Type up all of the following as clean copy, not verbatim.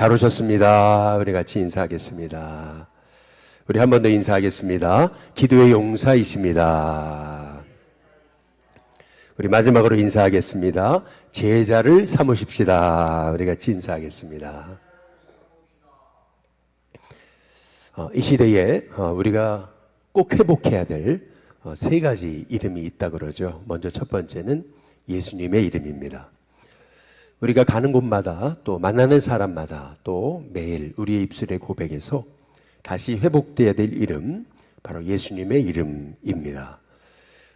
잘 오셨습니다. 우리 같이 인사하겠습니다. 우리 한 번 더 인사하겠습니다. 기도의 용사이십니다. 우리 마지막으로 인사하겠습니다. 제자를 삼으십시다. 우리 같이 인사하겠습니다. 이 시대에 우리가 꼭 회복해야 될 세 가지 이름이 있다 그러죠. 먼저 첫 번째는 예수님의 이름입니다. 우리가 가는 곳마다 또 만나는 사람마다 또 매일 우리의 입술의 고백에서 다시 회복되어야 될 이름, 바로 예수님의 이름입니다.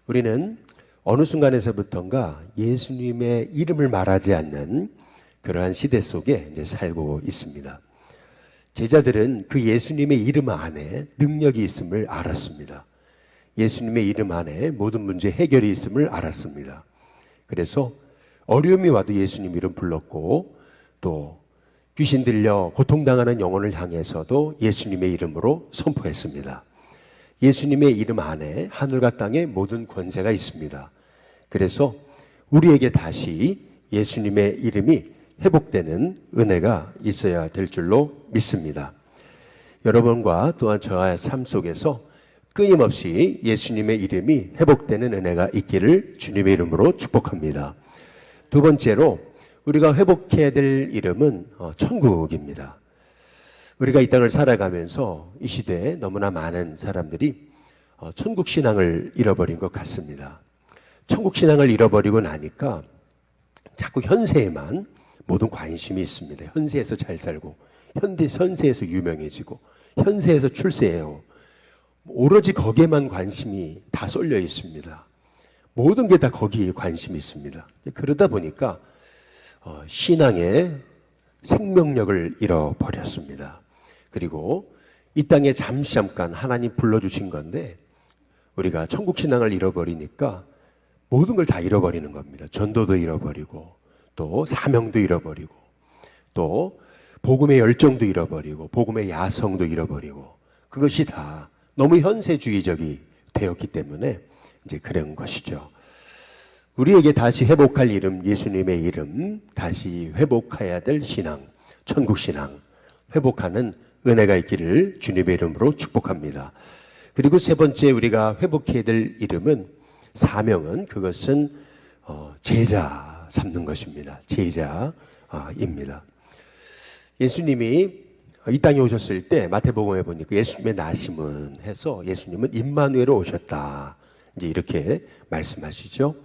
우리는 어느 순간에서부턴가 예수님의 이름을 말하지 않는 그러한 시대 속에 이제 살고 있습니다. 제자들은 그 예수님의 이름 안에 능력이 있음을 알았습니다. 예수님의 이름 안에 모든 문제 해결이 있음을 알았습니다. 그래서 어려움이 와도 예수님 이름 불렀고, 또 귀신 들려 고통당하는 영혼을 향해서도 예수님의 이름으로 선포했습니다. 예수님의 이름 안에 하늘과 땅의 모든 권세가 있습니다. 그래서 우리에게 다시 예수님의 이름이 회복되는 은혜가 있어야 될 줄로 믿습니다. 여러분과 또한 저의 삶 속에서 끊임없이 예수님의 이름이 회복되는 은혜가 있기를 주님의 이름으로 축복합니다. 두 번째로 우리가 회복해야 될 이름은 천국입니다. 우리가 이 땅을 살아가면서 이 시대에 너무나 많은 사람들이 천국 신앙을 잃어버린 것 같습니다. 천국 신앙을 잃어버리고 나니까 자꾸 현세에만 모든 관심이 있습니다. 현세에서 잘 살고, 현세에서 유명해지고, 현세에서 출세해요. 오로지 거기에만 관심이 다 쏠려 있습니다. 모든 게 다 거기에 관심이 있습니다. 그러다 보니까 신앙의 생명력을 잃어버렸습니다. 그리고 이 땅에 잠깐 하나님 불러주신 건데 우리가 천국 신앙을 잃어버리니까 모든 걸 다 잃어버리는 겁니다. 전도도 잃어버리고, 또 사명도 잃어버리고, 또 복음의 열정도 잃어버리고, 복음의 야성도 잃어버리고, 그것이 다 너무 현세주의적이 되었기 때문에 이제 그런 것이죠. 우리에게 다시 회복할 이름, 예수님의 이름, 다시 회복해야 될 신앙, 천국 신앙, 회복하는 은혜가 있기를 주님의 이름으로 축복합니다. 그리고 세 번째 우리가 회복해야 될 이름은, 사명은, 그것은 제자 삼는 것입니다. 제자입니다. 예수님이 이 땅에 오셨을 때 마태복음에 보니까 예수님의 나심은 해서 예수님은 임마누엘로 오셨다, 이제 이렇게 말씀하시죠.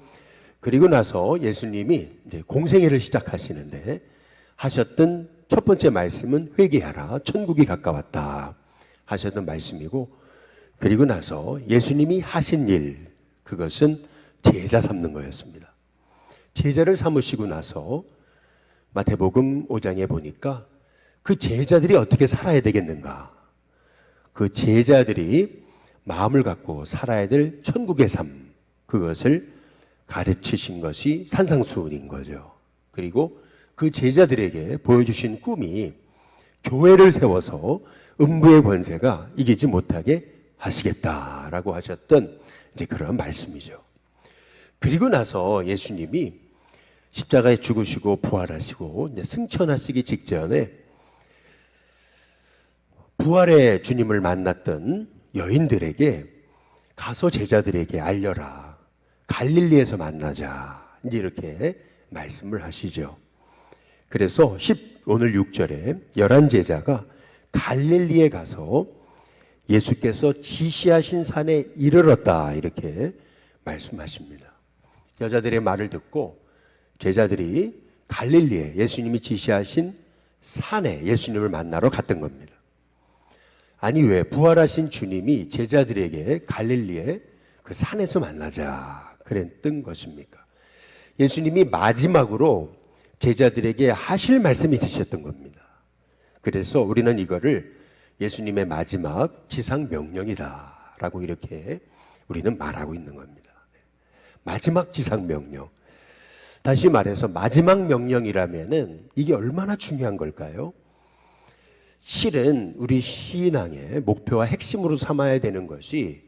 그리고 나서 예수님이 이제 공생애를 시작하시는데 하셨던 첫 번째 말씀은 회개하라, 천국이 가까웠다 하셨던 말씀이고, 그리고 나서 예수님이 하신 일, 그것은 제자 삼는 거였습니다. 제자를 삼으시고 나서 마태복음 5장에 보니까 그 제자들이 어떻게 살아야 되겠는가, 그 제자들이 마음을 갖고 살아야 될 천국의 삶, 그것을 가르치신 것이 산상수훈인 거죠. 그리고 그 제자들에게 보여주신 꿈이 교회를 세워서 음부의 권세가 이기지 못하게 하시겠다라고 하셨던 이제 그런 말씀이죠. 그리고 나서 예수님이 십자가에 죽으시고 부활하시고 이제 승천하시기 직전에 부활의 주님을 만났던 여인들에게 가서 제자들에게 알려라, 갈릴리에서 만나자, 이제 이렇게 말씀을 하시죠. 그래서 오늘 6절에 11제자가 갈릴리에 가서 예수께서 지시하신 산에 이르렀다, 이렇게 말씀하십니다. 여자들의 말을 듣고 제자들이 갈릴리에 예수님이 지시하신 산에 예수님을 만나러 갔던 겁니다. 아니, 왜 부활하신 주님이 제자들에게 갈릴리에 그 산에서 만나자 그랬던 것입니까? 예수님이 마지막으로 제자들에게 하실 말씀이 있으셨던 겁니다. 그래서 우리는 이거를 예수님의 마지막 지상 명령이다라고 이렇게 우리는 말하고 있는 겁니다. 마지막 지상 명령. 다시 말해서 마지막 명령이라면은 이게 얼마나 중요한 걸까요? 실은 우리 신앙의 목표와 핵심으로 삼아야 되는 것이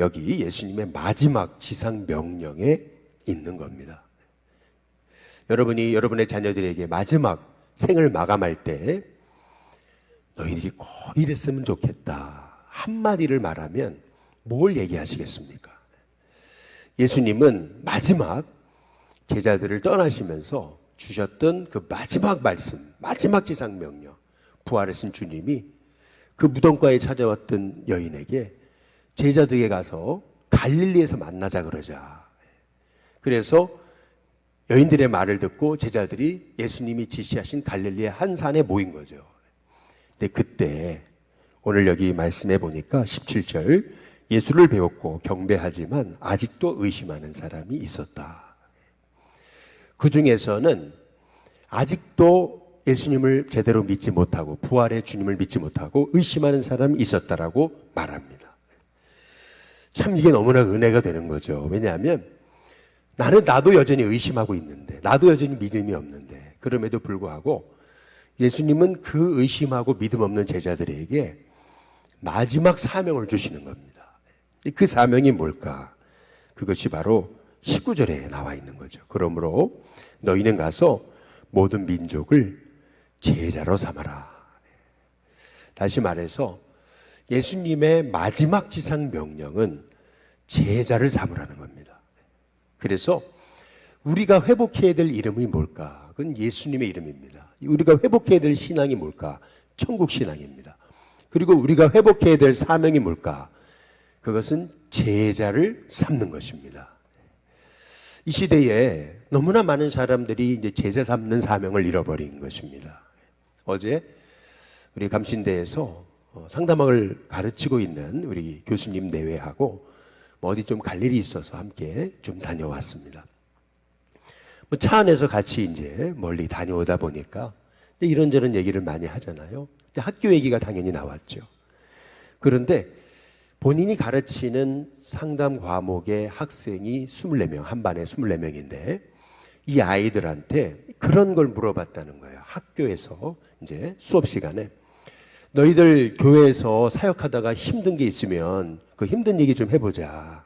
여기 예수님의 마지막 지상 명령에 있는 겁니다. 여러분이 여러분의 자녀들에게 마지막 생을 마감할 때 너희들이 꼭 이랬으면 좋겠다. 한마디를 말하면 뭘 얘기하시겠습니까? 예수님은 마지막 제자들을 떠나시면서 주셨던 그 마지막 말씀, 마지막 지상명령, 부활하신 주님이 그 무덤가에 찾아왔던 여인에게 제자들에게 가서 갈릴리에서 만나자 그러자. 그래서 여인들의 말을 듣고 제자들이 예수님이 지시하신 갈릴리의 한 산에 모인 거죠. 근데 그때 오늘 여기 말씀해 보니까 17절, 예수를 배웠고 경배하지만 아직도 의심하는 사람이 있었다. 그 중에서는 아직도 예수님을 제대로 믿지 못하고 부활의 주님을 믿지 못하고 의심하는 사람이 있었다라고 말합니다. 참 이게 너무나 은혜가 되는 거죠. 왜냐하면 나도 여전히 의심하고 있는데, 나도 여전히 믿음이 없는데, 그럼에도 불구하고 예수님은 그 의심하고 믿음 없는 제자들에게 마지막 사명을 주시는 겁니다. 그 사명이 뭘까? 그것이 바로 19절에 나와 있는 거죠. 그러므로 너희는 가서 모든 민족을 제자로 삼아라. 다시 말해서 예수님의 마지막 지상 명령은 제자를 삼으라는 겁니다. 그래서 우리가 회복해야 될 이름이 뭘까? 그건 예수님의 이름입니다. 우리가 회복해야 될 신앙이 뭘까? 천국 신앙입니다. 그리고 우리가 회복해야 될 사명이 뭘까? 그것은 제자를 삼는 것입니다. 이 시대에 너무나 많은 사람들이 이제 제자 삼는 사명을 잃어버린 것입니다. 어제 우리 감신대에서 상담학을 가르치고 있는 우리 교수님 내외하고 어디 좀 갈 일이 있어서 함께 좀 다녀왔습니다. 차 안에서 같이 이제 멀리 다녀오다 보니까 이런저런 얘기를 많이 하잖아요. 학교 얘기가 당연히 나왔죠. 그런데 본인이 가르치는 상담 과목의 학생이 24명, 한 반에 24명인데 이 아이들한테 그런 걸 물어봤다는 거예요. 학교에서 이제 수업 시간에 너희들 교회에서 사역하다가 힘든 게 있으면 그 힘든 얘기 좀 해보자.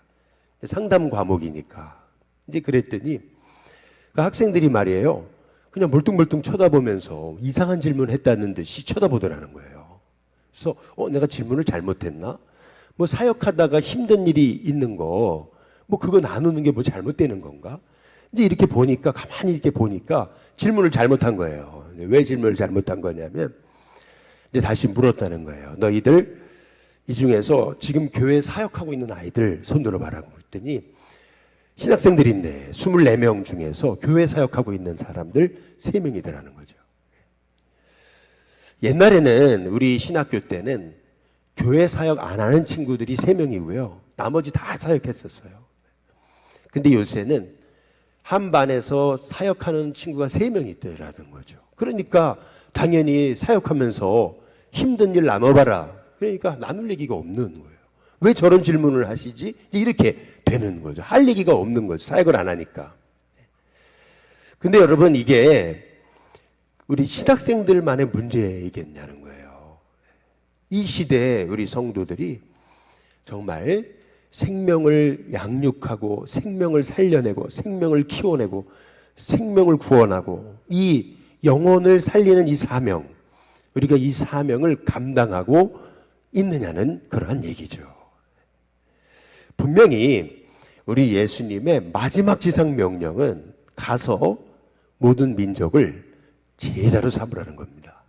상담 과목이니까. 이제 그랬더니 그 학생들이 말이에요. 그냥 멀뚱멀뚱 쳐다보면서 이상한 질문 했다는 듯이 쳐다보더라는 거예요. 그래서 내가 질문을 잘못했나? 뭐 사역하다가 힘든 일이 있는 거, 뭐 그거 나누는 게 뭐 잘못되는 건가? 이제 이렇게 보니까, 가만히 이렇게 보니까 질문을 잘못한 거예요. 왜 질문을 잘못한 거냐면 이제 다시 물었다는 거예요. 너희들 이 중에서 지금 교회 사역하고 있는 아이들 손 들어봐라고 그랬더니 신학생들인데 24명 중에서 교회 사역하고 있는 사람들 3명이더라는 거죠. 옛날에는 우리 신학교 때는 교회 사역 안 하는 친구들이 3명이고요. 나머지 다 사역했었어요. 근데 요새는 한 반에서 사역하는 친구가 3명이 있더라는 거죠. 그러니까 당연히 사역하면서 힘든 일 나눠봐라. 그러니까 나눌 얘기가 없는 거예요. 왜 저런 질문을 하시지? 이렇게 되는 거죠. 할 얘기가 없는 거죠. 사역을 안 하니까. 근데 여러분 이게 우리 신학생들만의 문제이겠냐는 거예요. 이 시대에 우리 성도들이 정말 생명을 양육하고 생명을 살려내고 생명을 키워내고 생명을 구원하고 이 영혼을 살리는 이 사명, 우리가 이 사명을 감당하고 있느냐는 그러한 얘기죠. 분명히 우리 예수님의 마지막 지상 명령은 가서 모든 민족을 제자로 삼으라는 겁니다.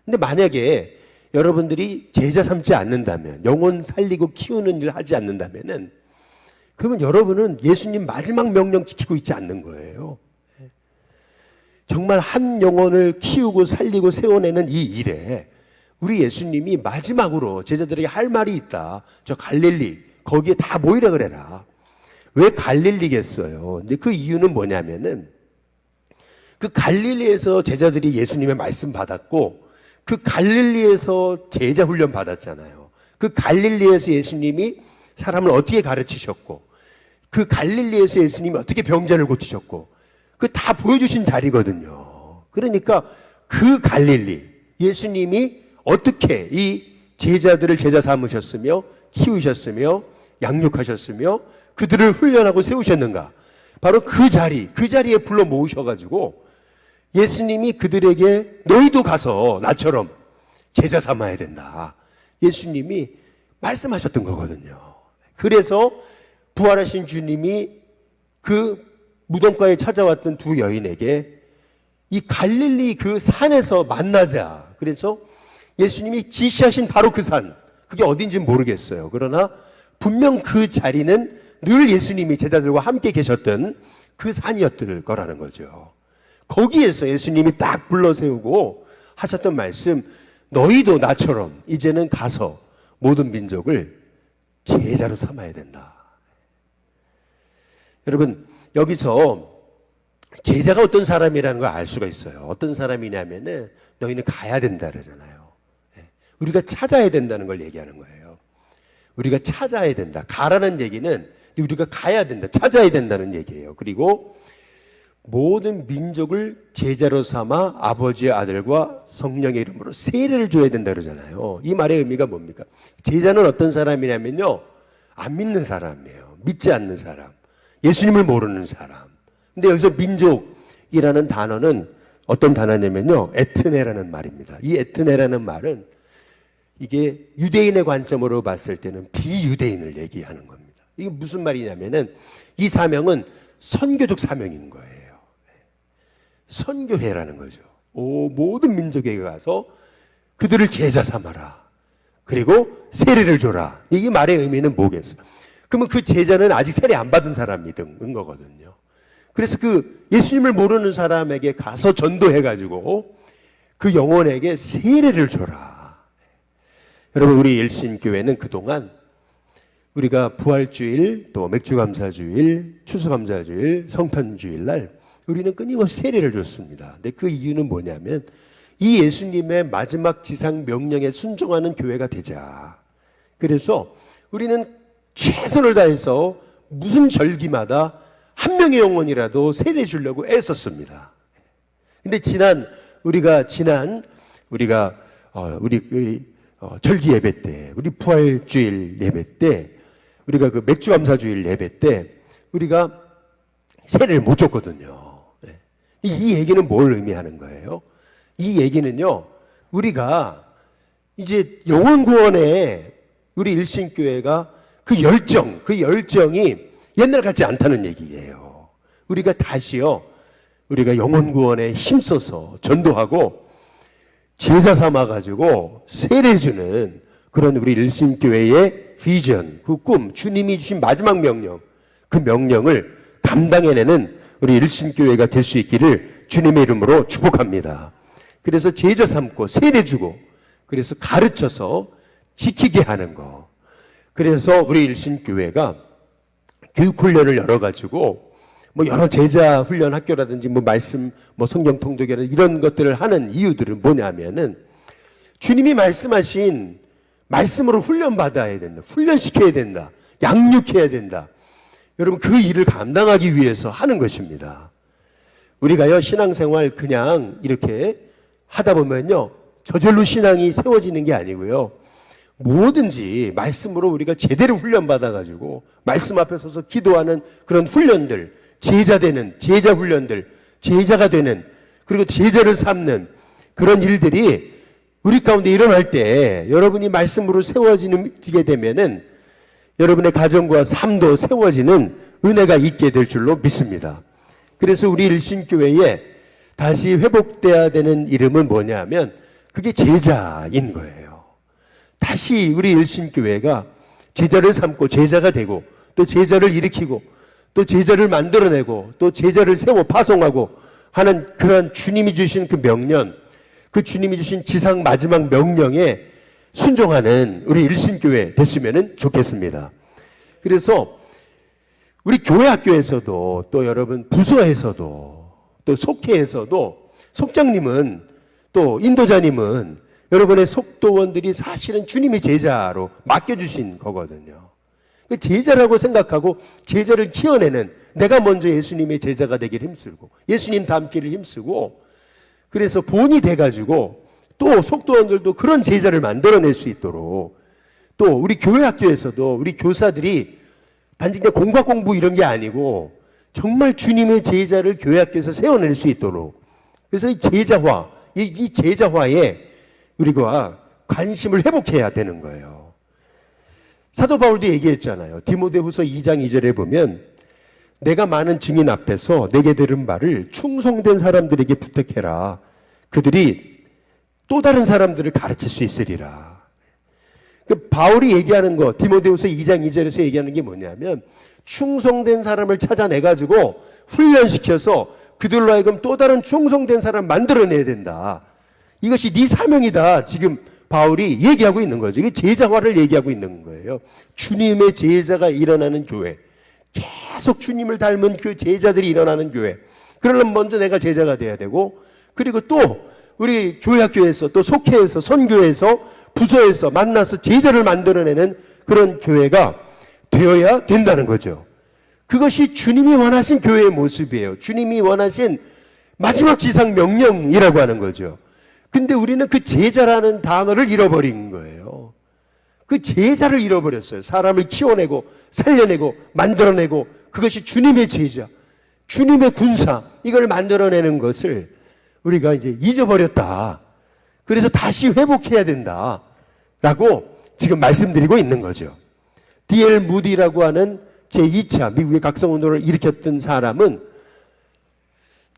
근데 만약에 여러분들이 제자 삼지 않는다면, 영혼 살리고 키우는 일을 하지 않는다면은, 그러면 여러분은 예수님 마지막 명령 지키고 있지 않는 거예요. 정말 한 영혼을 키우고 살리고 세워내는 이 일에 우리 예수님이 마지막으로 제자들에게 할 말이 있다. 저 갈릴리 거기에 다 모이라 그래라. 왜 갈릴리겠어요? 근데 그 이유는 뭐냐면은 그 갈릴리에서 제자들이 예수님의 말씀 받았고 그 갈릴리에서 제자 훈련 받았잖아요. 그 갈릴리에서 예수님이 사람을 어떻게 가르치셨고 그 갈릴리에서 예수님이 어떻게 병자를 고치셨고 그 다 보여주신 자리거든요. 그러니까 그 갈릴리 예수님이 어떻게 이 제자들을 제자 삼으셨으며 키우셨으며 양육하셨으며 그들을 훈련하고 세우셨는가? 바로 그 자리에 불러 모으셔가지고 예수님이 그들에게 너희도 가서 나처럼 제자 삼아야 된다. 예수님이 말씀하셨던 거거든요. 그래서 부활하신 주님이 그 무덤가에 찾아왔던 두 여인에게 이 갈릴리 그 산에서 만나자. 그래서 예수님이 지시하신 바로 그 산, 그게 어딘지는 모르겠어요. 그러나 분명 그 자리는 늘 예수님이 제자들과 함께 계셨던 그 산이었을 거라는 거죠. 거기에서 예수님이 딱 불러세우고 하셨던 말씀, 너희도 나처럼 이제는 가서 모든 민족을 제자로 삼아야 된다. 여러분, 여기서 제자가 어떤 사람이라는 걸 알 수가 있어요. 어떤 사람이냐면은 너희는 가야 된다 그러잖아요. 우리가 찾아야 된다는 걸 얘기하는 거예요. 우리가 찾아야 된다. 가라는 얘기는 우리가 가야 된다, 찾아야 된다는 얘기예요. 그리고 모든 민족을 제자로 삼아 아버지의 아들과 성령의 이름으로 세례를 줘야 된다 그러잖아요. 이 말의 의미가 뭡니까? 제자는 어떤 사람이냐면요, 안 믿는 사람이에요. 믿지 않는 사람, 예수님을 모르는 사람. 근데 여기서 민족이라는 단어는 어떤 단어냐면요, 에트네라는 말입니다. 이 에트네라는 말은 이게 유대인의 관점으로 봤을 때는 비유대인을 얘기하는 겁니다. 이게 무슨 말이냐면은 이 사명은 선교적 사명인 거예요. 선교회라는 거죠. 모든 민족에 가서 그들을 제자 삼아라. 그리고 세례를 줘라. 이 말의 의미는 뭐겠어요? 그러면 그 제자는 아직 세례 안 받은 사람이 된 거거든요. 그래서 그 예수님을 모르는 사람에게 가서 전도해가지고 그 영혼에게 세례를 줘라. 여러분, 우리 일신교회는 그동안 우리가 부활주일, 또 맥주감사주일, 추수감사주일, 성탄주일 날 우리는 끊임없이 세례를 줬습니다. 근데 그 이유는 뭐냐면 이 예수님의 마지막 지상 명령에 순종하는 교회가 되자. 그래서 우리는 최선을 다해서 무슨 절기마다 한 명의 영혼이라도 세례 주려고 애썼습니다. 근데 우리가 절기 예배 때, 우리 부활주일 예배 때, 우리가 그 맥주감사주일 예배 때 우리가 세례를 못 줬거든요. 이 얘기는 뭘 의미하는 거예요? 이 얘기는요, 우리가 이제 영혼 구원에 우리 일신교회가 그 열정이 옛날 같지 않다는 얘기예요. 우리가 다시요, 우리가 영혼 구원에 힘써서 전도하고 제자 삼아가지고 세례 주는 그런 우리 일신교회의 비전, 그 꿈, 주님이 주신 마지막 명령, 그 명령을 감당해내는 우리 일신교회가 될 수 있기를 주님의 이름으로 축복합니다. 그래서 제자 삼고 세례 주고, 그래서 가르쳐서 지키게 하는 거. 그래서 우리 일신교회가 교육훈련을 열어가지고 여러 제자 훈련 학교라든지 말씀, 성경 통독이라든지 이런 것들을 하는 이유들은 뭐냐면은 주님이 말씀하신 말씀으로 훈련받아야 된다. 훈련시켜야 된다. 양육해야 된다. 여러분, 그 일을 감당하기 위해서 하는 것입니다. 우리가요, 신앙생활 그냥 이렇게 하다 보면요, 저절로 신앙이 세워지는 게 아니고요, 뭐든지 말씀으로 우리가 제대로 훈련받아가지고 말씀 앞에 서서 기도하는 그런 훈련들, 제자 훈련들, 제자가 되는, 그리고 제자를 삼는 그런 일들이 우리 가운데 일어날 때 여러분이 말씀으로 세워지게 되면은 여러분의 가정과 삶도 세워지는 은혜가 있게 될 줄로 믿습니다. 그래서 우리 일신교회에 다시 회복돼야 되는 이름은 뭐냐면 그게 제자인 거예요. 다시 우리 일신교회가 제자를 삼고 제자가 되고 또 제자를 일으키고 또 제자를 만들어내고 또 제자를 세워 파송하고 하는 그런 주님이 주신 그 명령, 그 주님이 주신 지상 마지막 명령에 순종하는 우리 일신교회 됐으면 좋겠습니다. 그래서 우리 교회 학교에서도 또 여러분 부서에서도 또 속회에서도 속장님은 또 인도자님은 여러분의 속도원들이 사실은 주님의 제자로 맡겨주신 거거든요. 제자라고 생각하고 제자를 키워내는, 내가 먼저 예수님의 제자가 되기를 힘쓰고 예수님 닮기를 힘쓰고, 그래서 본이 돼가지고 또 속도원들도 그런 제자를 만들어낼 수 있도록, 또 우리 교회 학교에서도 우리 교사들이 단지 그냥 공과 공부 이런 게 아니고 정말 주님의 제자를 교회 학교에서 세워낼 수 있도록, 그래서 이 제자화, 이 제자화에 우리가 관심을 회복해야 되는 거예요. 사도 바울도 얘기했잖아요. 디모데후서 2장 2절에 보면 내가 많은 증인 앞에서 내게 들은 말을 충성된 사람들에게 부탁해라. 그들이 또 다른 사람들을 가르칠 수 있으리라. 그 바울이 얘기하는 거, 디모데후서 2장 2절에서 얘기하는 게 뭐냐면 충성된 사람을 찾아내가지고 훈련시켜서 그들로 하여금 또 다른 충성된 사람 만들어내야 된다. 이것이 네 사명이다. 지금 바울이 얘기하고 있는 거죠. 이게 제자화를 얘기하고 있는 거예요. 주님의 제자가 일어나는 교회. 계속 주님을 닮은 그 제자들이 일어나는 교회. 그러려면 먼저 내가 제자가 돼야 되고, 그리고 또 우리 교회학교에서 또 속회에서 선교에서 부서에서 만나서 제자를 만들어내는 그런 교회가 되어야 된다는 거죠. 그것이 주님이 원하신 교회의 모습이에요. 주님이 원하신 마지막 지상 명령이라고 하는 거죠. 근데 우리는 그 제자라는 단어를 잃어버린 거예요. 그 제자를 잃어버렸어요. 사람을 키워내고 살려내고 만들어내고 그것이 주님의 제자, 주님의 군사, 이걸 만들어내는 것을 우리가 이제 잊어버렸다. 그래서 다시 회복해야 된다. 라고 지금 말씀드리고 있는 거죠. D.L. 무디라고 하는 제2차 미국의 각성운동을 일으켰던 사람은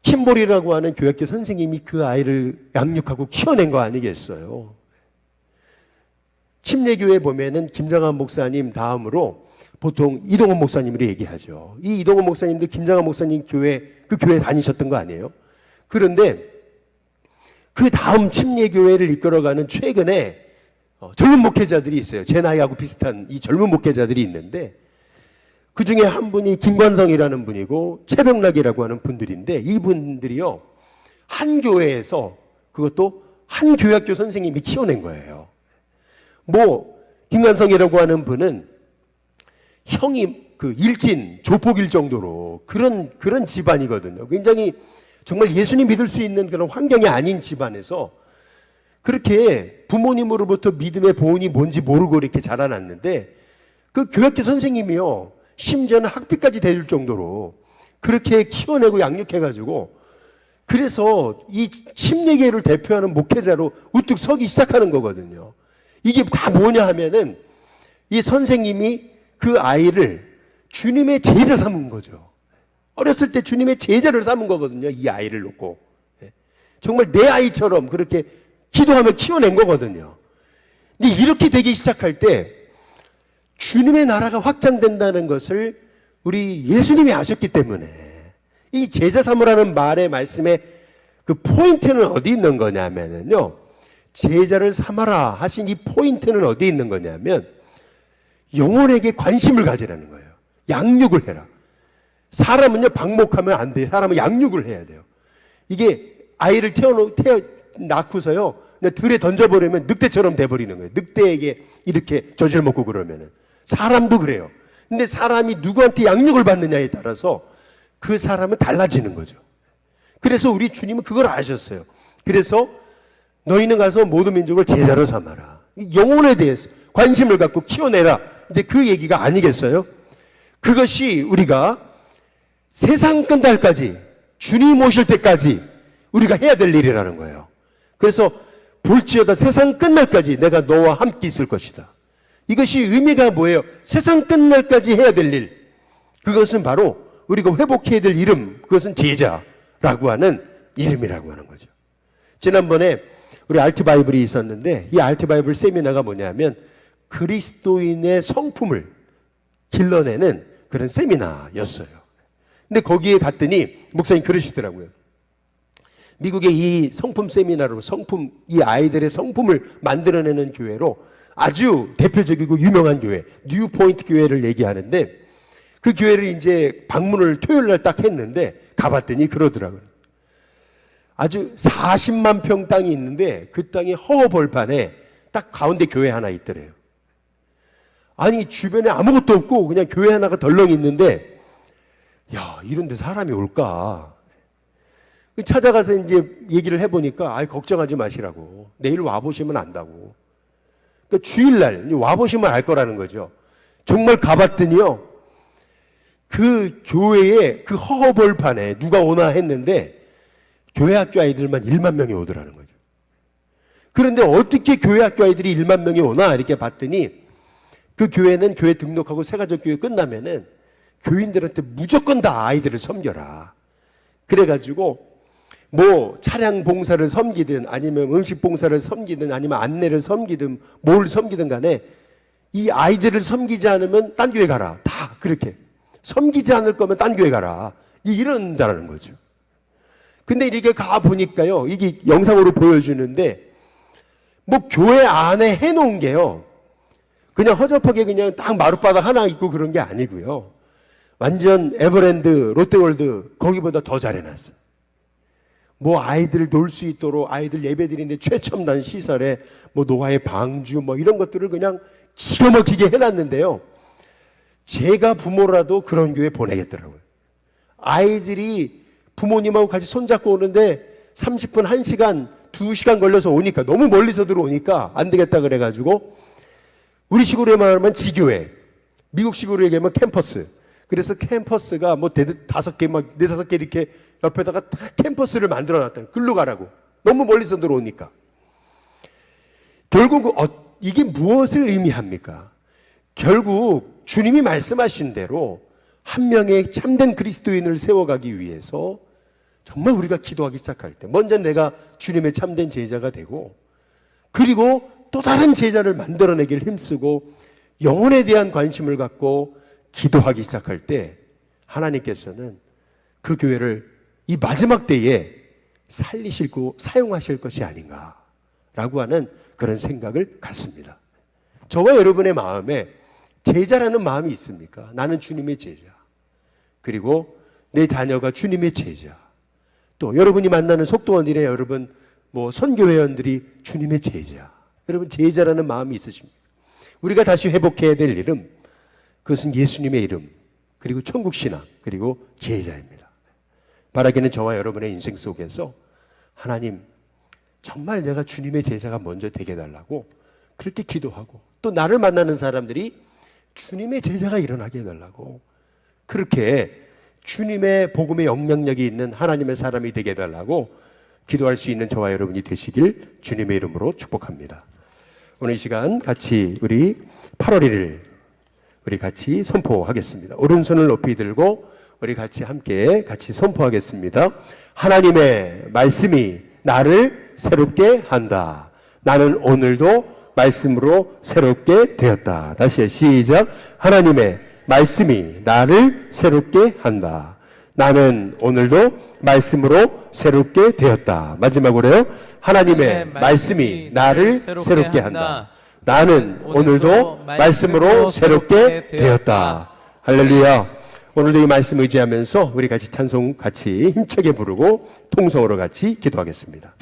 킴볼이라고 하는 교육교 선생님이 그 아이를 양육하고 키워낸 거 아니겠어요. 침례교회 보면은 김장한 목사님 다음으로 보통 이동원 목사님으로 얘기하죠. 이 이동원 목사님도 김장한 목사님 교회, 그 교회 다니셨던 거 아니에요? 그런데 그 다음 침례교회를 이끌어가는 최근에 젊은 목회자들이 있어요. 제 나이하고 비슷한 이 젊은 목회자들이 있는데 그 중에 한 분이 김관성이라는 분이고 최병락이라고 하는 분들인데 이분들이요. 한 교회에서 그것도 한 교학교 선생님이 키워낸 거예요. 김관성이라고 하는 분은 형이 그 일진, 조폭일 정도로 그런 집안이거든요. 굉장히 정말 예수님 믿을 수 있는 그런 환경이 아닌 집안에서 그렇게 부모님으로부터 믿음의 보온이 뭔지 모르고 이렇게 자라났는데 그 교학교 선생님이요. 심지어는 학비까지 대줄 정도로 그렇게 키워내고 양육해가지고 그래서 이 침례계를 대표하는 목회자로 우뚝 서기 시작하는 거거든요. 이게 다 뭐냐 하면은 이 선생님이 그 아이를 주님의 제자 삼은 거죠. 어렸을 때 주님의 제자를 삼은 거거든요. 이 아이를 놓고. 정말 내 아이처럼 그렇게 기도하며 키워낸 거거든요. 근데 이렇게 되기 시작할 때 주님의 나라가 확장된다는 것을 우리 예수님이 아셨기 때문에 이 제자 삼으라는 말의 말씀에 그 포인트는 어디 있는 거냐면요. 제자를 삼아라 하신 이 포인트는 어디 있는 거냐면 영혼에게 관심을 가지라는 거예요. 양육을 해라. 사람은요, 방목하면 안 돼요. 사람은 양육을 해야 돼요. 이게 아이를 낳고서요, 그냥 들에 던져버리면 늑대처럼 돼버리는 거예요. 늑대에게 이렇게 젖을 먹고 그러면은. 사람도 그래요. 근데 사람이 누구한테 양육을 받느냐에 따라서 그 사람은 달라지는 거죠. 그래서 우리 주님은 그걸 아셨어요. 그래서 너희는 가서 모든 민족을 제자로 삼아라. 영혼에 대해서 관심을 갖고 키워내라. 이제 그 얘기가 아니겠어요? 그것이 우리가 세상 끝날까지 주님 오실 때까지 우리가 해야 될 일이라는 거예요. 그래서 볼지어다 세상 끝날까지 내가 너와 함께 있을 것이다. 이것이 의미가 뭐예요? 세상 끝날까지 해야 될 일. 그것은 바로 우리가 회복해야 될 이름. 그것은 제자라고 하는 이름이라고 하는 거죠. 지난번에 우리 알트바이블이 있었는데 이 알트바이블 세미나가 뭐냐면 그리스도인의 성품을 길러내는 그런 세미나였어요. 근데 거기에 갔더니 목사님 그러시더라고요. 미국의 이 성품 세미나로 이 아이들의 성품을 만들어내는 교회로 아주 대표적이고 유명한 교회, 뉴포인트 교회를 얘기하는데 그 교회를 이제 방문을 토요일 날 딱 했는데 가봤더니 그러더라고요. 아주 40만 평 땅이 있는데 그 땅이 허허벌판에 딱 가운데 교회 하나 있더래요. 아니 주변에 아무것도 없고 그냥 교회 하나가 덜렁 있는데 야 이런 데 사람이 올까? 찾아가서 이제 얘기를 해보니까 걱정하지 마시라고. 내일 와보시면 안다고. 그러니까 주일날 와보시면 알 거라는 거죠. 정말 가봤더니요. 그 교회에 그 허허벌판에 누가 오나 했는데 교회 학교 아이들만 1만 명이 오더라는 거죠. 그런데 어떻게 교회 학교 아이들이 1만 명이 오나 이렇게 봤더니 그 교회는 교회 등록하고 새가족 교회 끝나면은 교인들한테 무조건 다 아이들을 섬겨라. 그래가지고 뭐 차량 봉사를 섬기든 아니면 음식 봉사를 섬기든 아니면 안내를 섬기든 뭘 섬기든 간에 이 아이들을 섬기지 않으면 딴 교회 가라. 다 그렇게. 섬기지 않을 거면 딴 교회 가라. 이런다라는 거죠. 근데 이렇게 가 보니까요. 이게 영상으로 보여주는데 뭐 교회 안에 해놓은 게요. 그냥 허접하게 그냥 딱 마룻바닥 하나 있고 그런 게 아니고요. 완전 에버랜드, 롯데월드 거기보다 더 잘 해놨어요. 뭐 아이들 놀 수 있도록 아이들 예배드리는데 최첨단 시설에 뭐 노화의 방주 뭐 이런 것들을 그냥 기가 막히게 해놨는데요. 제가 부모라도 그런 교회 보내겠더라고요. 아이들이 부모님하고 같이 손잡고 오는데 30분, 1시간, 2시간 걸려서 오니까 너무 멀리서 들어오니까 안 되겠다 그래가지고 우리 식으로 말하면 지교회, 미국식으로 얘기하면 캠퍼스. 그래서 캠퍼스가 뭐 5개, 막 4-5개 이렇게 옆에다가 딱 캠퍼스를 만들어 놨다. 글로 가라고. 너무 멀리서 들어오니까. 결국 이게 무엇을 의미합니까? 결국 주님이 말씀하신 대로 한 명의 참된 그리스도인을 세워가기 위해서 정말 우리가 기도하기 시작할 때 먼저 내가 주님의 참된 제자가 되고 그리고 또 다른 제자를 만들어내기를 힘쓰고 영혼에 대한 관심을 갖고 기도하기 시작할 때 하나님께서는 그 교회를 이 마지막 때에 살리시고 사용하실 것이 아닌가라고 하는 그런 생각을 갖습니다. 저와 여러분의 마음에 제자라는 마음이 있습니까? 나는 주님의 제자. 그리고 내 자녀가 주님의 제자. 또 여러분이 만나는 속도원들의 여러분 뭐 선교회원들이 주님의 제자. 여러분 제자라는 마음이 있으십니까? 우리가 다시 회복해야 될 이름, 그것은 예수님의 이름, 그리고 천국신앙, 그리고 제자입니다. 바라기는 저와 여러분의 인생 속에서 하나님 정말 내가 주님의 제자가 먼저 되게 해달라고 그렇게 기도하고 또 나를 만나는 사람들이 주님의 제자가 일어나게 해달라고 그렇게 주님의 복음의 영향력이 있는 하나님의 사람이 되게 해달라고 기도할 수 있는 저와 여러분이 되시길 주님의 이름으로 축복합니다. 오늘 이 시간 같이 우리 8월 1일 우리 같이 선포하겠습니다. 오른손을 높이 들고 우리 같이 선포하겠습니다. 하나님의 말씀이 나를 새롭게 한다. 나는 오늘도 말씀으로 새롭게 되었다. 다시 시작. 하나님의 말씀이 나를 새롭게 한다. 나는 오늘도 말씀으로 새롭게 되었다. 마지막으로요. 하나님의 말씀이 나를 새롭게 한다. 나는 오늘도 말씀으로 새롭게 되었다. 할렐루야. 오늘도 이 말씀 의지하면서 우리 같이 찬송 같이 힘차게 부르고 통성으로 같이 기도하겠습니다.